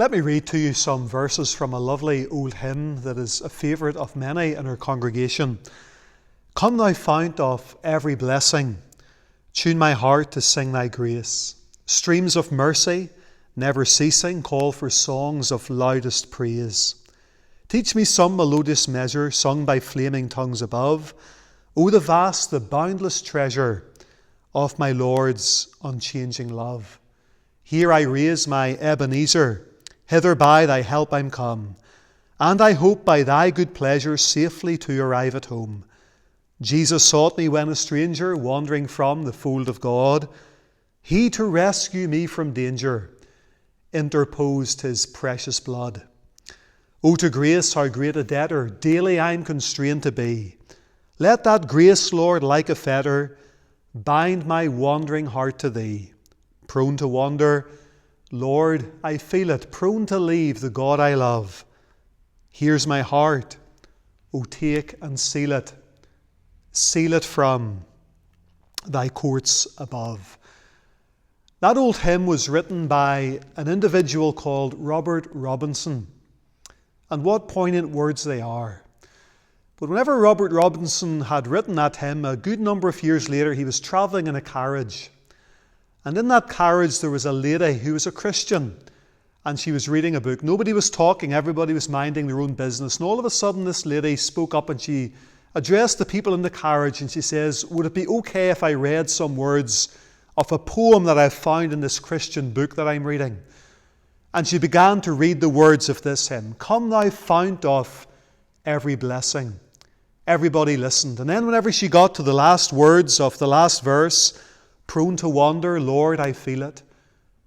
Let me read to you some verses from a lovely old hymn that is a favourite of many in our congregation. Come thou fount of every blessing, tune my heart to sing thy grace. Streams of mercy, never ceasing, call for songs of loudest praise. Teach me some melodious measure, sung by flaming tongues above. O the vast, the boundless treasure of my Lord's unchanging love. Here I raise my Ebenezer, hither by thy help I'm come, and I hope by thy good pleasure safely to arrive at home. Jesus sought me when a stranger, wandering from the fold of God. He, to rescue me from danger, interposed his precious blood. O to grace, how great a debtor daily I'm constrained to be. Let that grace, Lord, like a fetter, bind my wandering heart to thee. Prone to wander, Lord, I feel it, prone to leave the God I love. Here's my heart, O take and seal it from thy courts above. That old hymn was written by an individual called Robert Robinson. And what poignant words they are. But whenever Robert Robinson had written that hymn, a good number of years later, he was travelling in a carriage. And in that carriage there was a lady who was a Christian, and she was reading a book. Nobody was talking, everybody was minding their own business. And all of a sudden this lady spoke up and she addressed the people in the carriage, and she says, would it be okay if I read some words of a poem that I've found in this Christian book that I'm reading? And she began to read the words of this hymn. Come thou fount of every blessing. Everybody listened. And then whenever she got to the last words of the last verse, prone to wander, Lord, I feel it.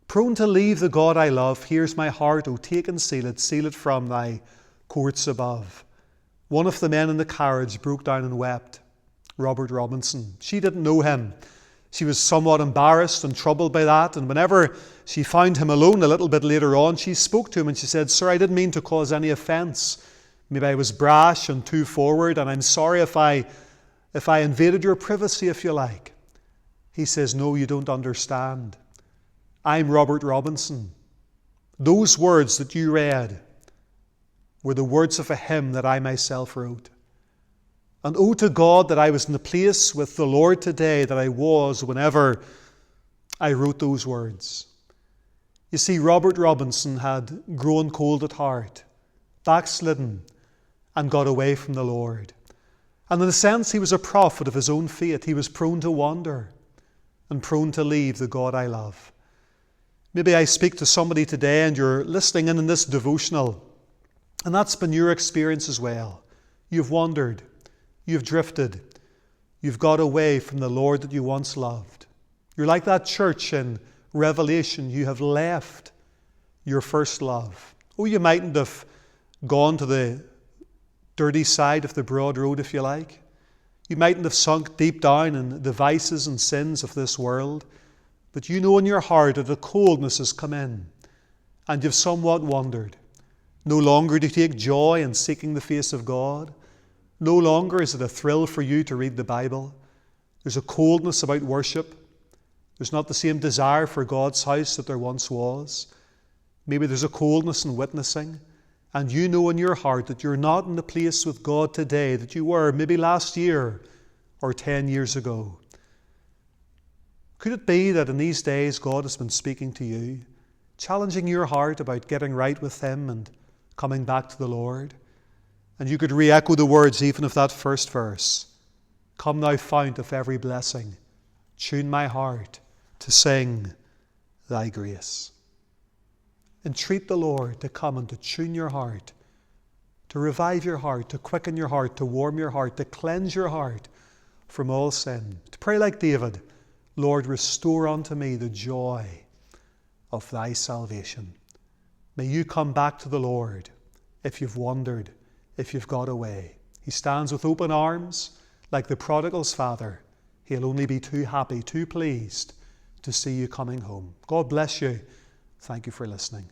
Prone to leave the God I love, here's my heart, O take and seal it from thy courts above. One of the men in the carriage broke down and wept. Robert Robinson. She didn't know him. She was somewhat embarrassed and troubled by that, and whenever she found him alone a little bit later on, she spoke to him and she said, Sir, I didn't mean to cause any offence. Maybe I was brash and too forward, and I'm sorry if I invaded your privacy, if you like. He says, no, you don't understand. I'm Robert Robinson. Those words that you read were the words of a hymn that I myself wrote. And oh to God that I was in the place with the Lord today that I was whenever I wrote those words. You see, Robert Robinson had grown cold at heart, backslidden, and got away from the Lord. And in a sense, he was a prophet of his own fate. He was prone to wander and prone to leave the God I love. Maybe I speak to somebody today and you're listening in this devotional, and that's been your experience as well. You've wandered. You've drifted. You've got away from the Lord that you once loved. You're like that church in Revelation. You have left your first love. Oh, you mightn't have gone to the dirty side of the broad road, if you like. You mightn't have sunk deep down in the vices and sins of this world. But you know in your heart that a coldness has come in, and you've somewhat wandered. No longer do you take joy in seeking the face of God. No longer is it a thrill for you to read the Bible. There's a coldness about worship. There's not the same desire for God's house that there once was. Maybe there's a coldness in witnessing. And you know in your heart that you're not in the place with God today that you were maybe last year or 10 years ago. Could it be that in these days God has been speaking to you, challenging your heart about getting right with Him and coming back to the Lord? And you could re-echo the words even of that first verse. Come thou fount of every blessing, tune my heart to sing thy grace. Entreat the Lord to come and to tune your heart, to revive your heart, to quicken your heart, to warm your heart, to cleanse your heart from all sin. To pray like David, Lord, restore unto me the joy of thy salvation. May you come back to the Lord if you've wandered, if you've got away. He stands with open arms like the prodigal's father. He'll only be too happy, too pleased to see you coming home. God bless you. Thank you for listening.